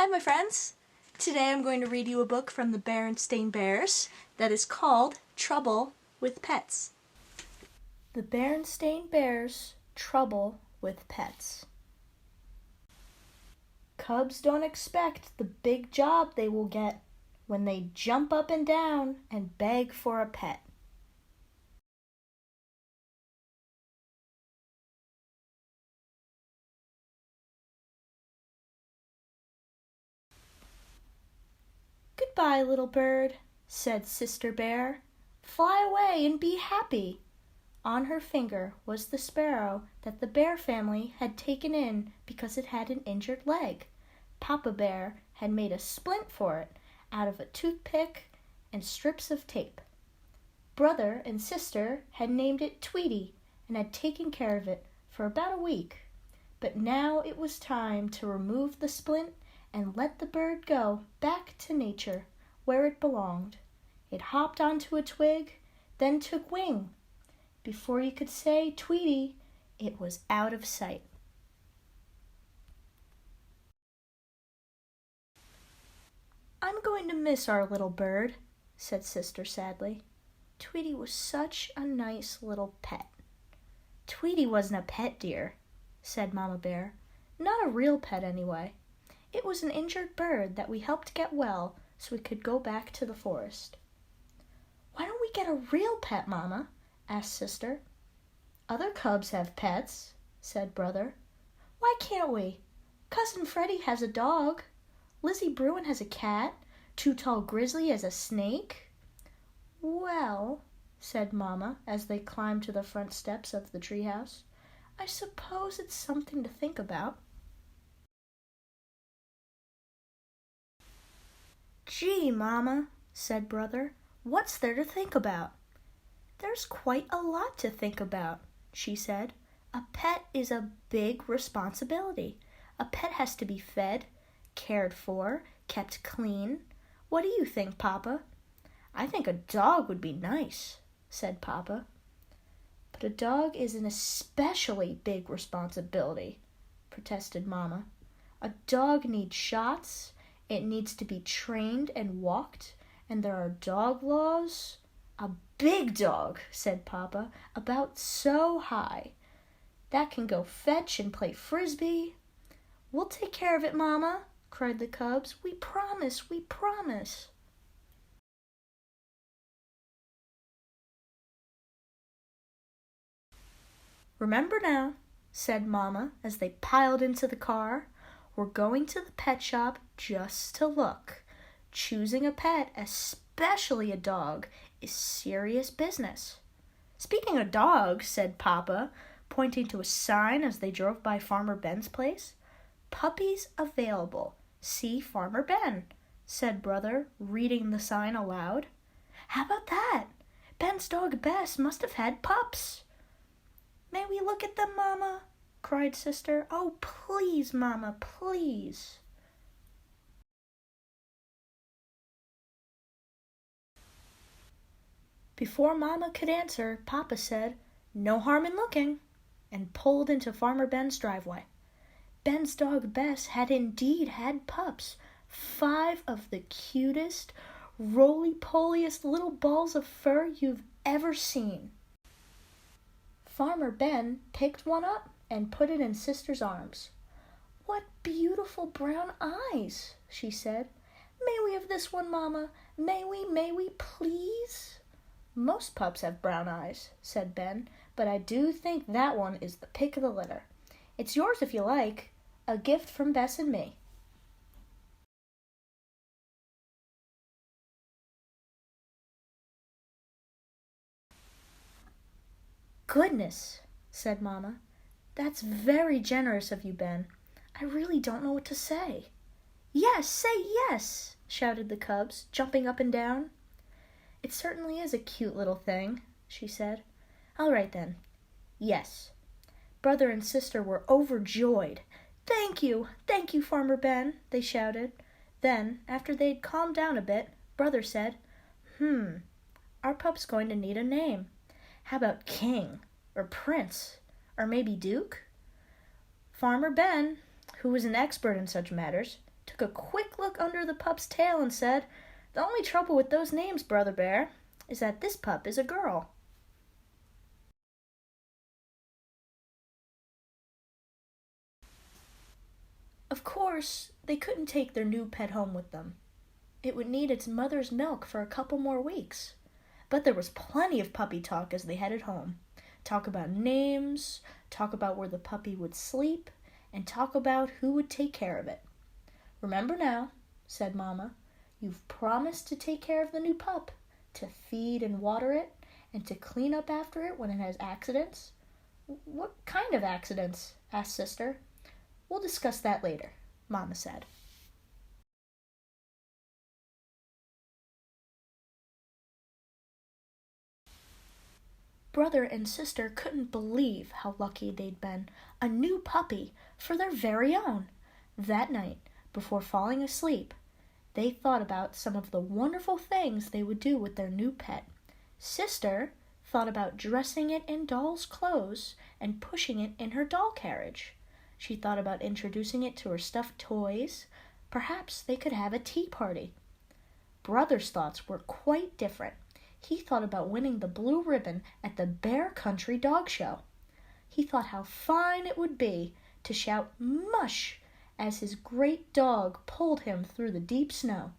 Hi, my friends. Today I'm going to read you a book from the Berenstain Bears that is called Trouble with Pets. The Berenstain Bears' Trouble with Pets. Cubs don't expect the big job they will get when they jump up and down and beg for a pet. "Goodbye, little bird," said Sister Bear. "Fly away and be happy." On her finger was the sparrow that the bear family had taken in because it had an injured leg. Papa Bear had made a splint for it out of a toothpick and strips of tape. Brother and sister had named it Tweety and had taken care of it for about a week. But now it was time to remove the splint and let the bird go back to nature, where it belonged. It hopped onto a twig, then took wing. Before you could say Tweety, it was out of sight. "I'm going to miss our little bird," said Sister sadly. "Tweety was such a nice little pet." "Tweety wasn't a pet, dear," said Mama Bear. "Not a real pet, anyway. It was an injured bird that we helped get well so we could go back to the forest." "Why don't we get a real pet, Mama?" asked Sister. "Other cubs have pets," said Brother. "Why can't we? Cousin Freddie has a dog. Lizzie Bruin has a cat. Too Tall Grizzly has a snake." "Well," said Mama as they climbed to the front steps of the treehouse, "I suppose it's something to think about." "Gee, Mama," said Brother, "what's there to think about?" "There's quite a lot to think about," she said. "A pet is a big responsibility. A pet has to be fed, cared for, kept clean. What do you think, Papa?" "I think a dog would be nice," said Papa. "But a dog is an especially big responsibility," protested Mama. "A dog needs shots, it needs to be trained and walked, and there are dog laws." "A big dog," said Papa, "about so high. That can go fetch and play frisbee." "We'll take care of it, Mama," cried the cubs. "We promise, we promise." "Remember now," said Mama as they piled into the car, "we're going to the pet shop just to look. Choosing a pet, especially a dog, is serious business." "Speaking of dogs," said Papa, pointing to a sign as they drove by Farmer Ben's place. "Puppies available. See Farmer Ben," said Brother, reading the sign aloud. "How about that? Ben's dog Bess must have had pups." "May we look at them, Mama?" cried Sister. "Oh, please, Mama, please." Before Mama could answer, Papa said, "No harm in looking," and pulled into Farmer Ben's driveway. Ben's dog Bess had indeed had pups, 5 of the cutest, roly-poliest little balls of fur you've ever seen. Farmer Ben picked one up and put it in Sister's arms. "What beautiful brown eyes," she said. "May we have this one, Mama? May we, please?" "Most pups have brown eyes," said Ben, "but I do think that one is the pick of the litter. It's yours if you like. A gift from Bess and me." "Goodness," said Mama. "That's very generous of you, Ben. I really don't know what to say." "Yes, say yes," shouted the cubs, jumping up and down. "It certainly is a cute little thing," she said. "All right then. Yes." Brother and Sister were overjoyed. Thank you, Farmer Ben," they shouted. Then, after they'd calmed down a bit, Brother said, "Our pup's going to need a name. How about King, or Prince, or maybe Duke?" Farmer Ben, who was an expert in such matters, took took a quick look under the pup's tail and said, "The only trouble with those names, Brother Bear, is that this pup is a girl." Of course, they couldn't take their new pet home with them. It would need its mother's milk for a couple more weeks. But there was plenty of puppy talk as they headed home. Talk about names, talk about where the puppy would sleep, and talk about who would take care of it. "Remember now," said Mama, "you've promised to take care of the new pup, to feed and water it, and to clean up after it when it has accidents." "What kind of accidents?" asked Sister. "We'll discuss that later," Mama said. Brother and sister couldn't believe how lucky they'd been. A new puppy for their very own. That night, before falling asleep, they thought about some of the wonderful things they would do with their new pet. Sister thought about dressing it in doll's clothes and pushing it in her doll carriage. She thought about introducing it to her stuffed toys. Perhaps they could have a tea party. Brother's thoughts were quite different. He thought about winning the blue ribbon at the Bear Country Dog Show. He thought how fine it would be to shout "mush" as his great dog pulled him through the deep snow.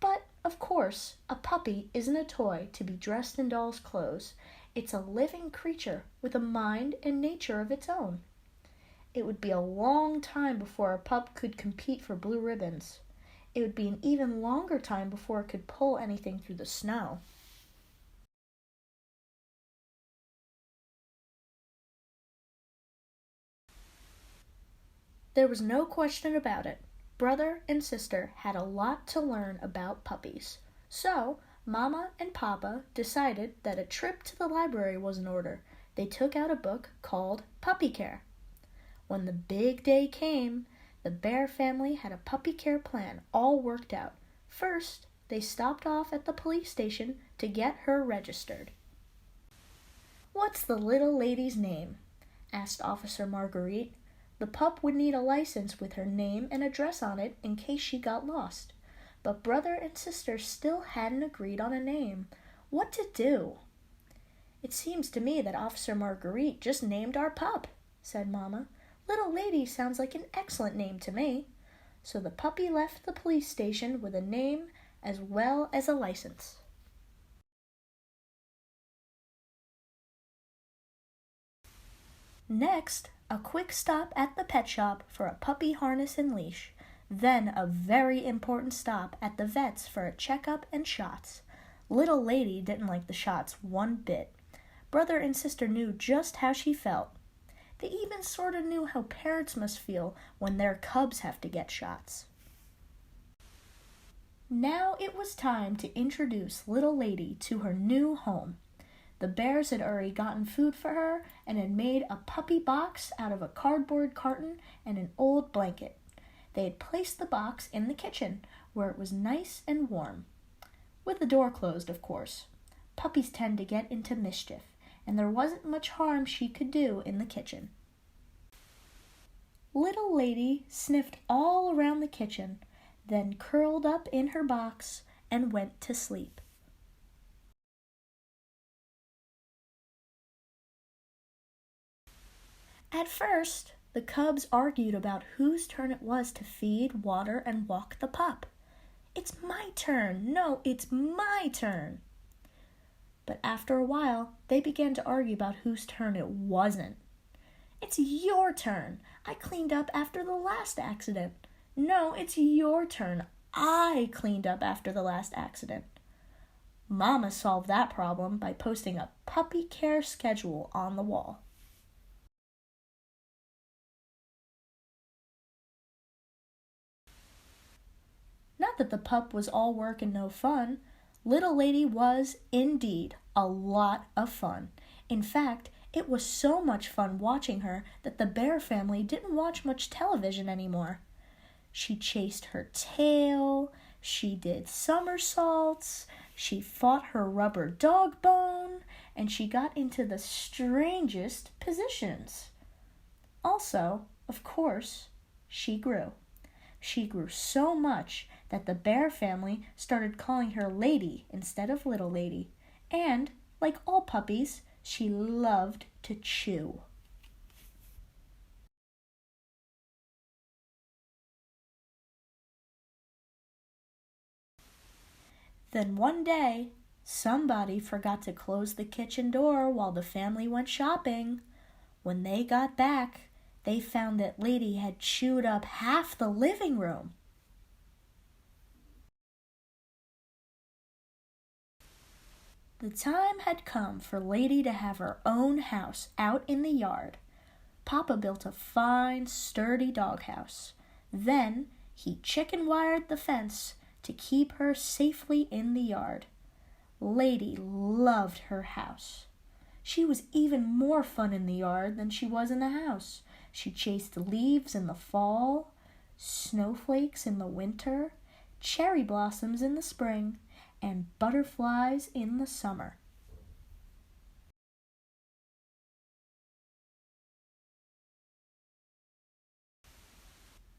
But, of course, a puppy isn't a toy to be dressed in doll's clothes. It's a living creature with a mind and nature of its own. It would be a long time before a pup could compete for blue ribbons. It would be an even longer time before it could pull anything through the snow. There was no question about it. Brother and sister had a lot to learn about puppies. So, Mama and Papa decided that a trip to the library was in order. They took out a book called Puppy Care. When the big day came, the Bear family had a puppy care plan all worked out. First, they stopped off at the police station to get her registered. "What's the little lady's name?" asked Officer Marguerite. The pup would need a license with her name and address on it in case she got lost. But brother and sister still hadn't agreed on a name. What to do? "It seems to me that Officer Marguerite just named our pup," said Mama. "Little lady sounds like an excellent name to me." So the puppy left the police station with a name as well as a license. Next, a quick stop at the pet shop for a puppy harness and leash. Then a very important stop at the vet's for a checkup and shots. Little lady didn't like the shots one bit. Brother and sister knew just how she felt. They even sort of knew how parents must feel when their cubs have to get shots. Now it was time to introduce little lady to her new home. The bears had already gotten food for her and had made a puppy box out of a cardboard carton and an old blanket. They had placed the box in the kitchen, where it was nice and warm. With the door closed, of course. Puppies tend to get into mischief, and there wasn't much harm she could do in the kitchen. Little lady sniffed all around the kitchen, then curled up in her box and went to sleep. At first, the cubs argued about whose turn it was to feed, water, and walk the pup. "It's my turn. No, it's my turn." But after a while, they began to argue about whose turn it wasn't. "It's your turn. I cleaned up after the last accident." "No, it's your turn. I cleaned up after the last accident." Mama solved that problem by posting a puppy care schedule on the wall. Not that the pup was all work and no fun. Little lady was, indeed, a lot of fun. In fact, it was so much fun watching her that the bear family didn't watch much television anymore. She chased her tail, she did somersaults, she fought her rubber dog bone, and she got into the strangest positions. Also, of course, she grew. She grew so much that the bear family started calling her Lady instead of Little Lady. And, like all puppies, she loved to chew. Then one day, somebody forgot to close the kitchen door while the family went shopping. When they got back, they found that Lady had chewed up half the living room. The time had come for Lady to have her own house out in the yard. Papa built a fine, sturdy doghouse. Then he chicken wired the fence to keep her safely in the yard. Lady loved her house. She was even more fun in the yard than she was in the house. She chased leaves in the fall, snowflakes in the winter, cherry blossoms in the spring, and butterflies in the summer.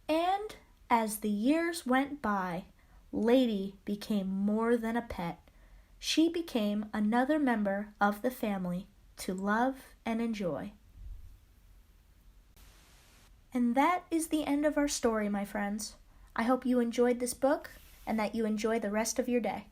And as the years went by, Lady became more than a pet. She became another member of the family to love and enjoy. And that is the end of our story, my friends. I hope you enjoyed this book and that you enjoy the rest of your day.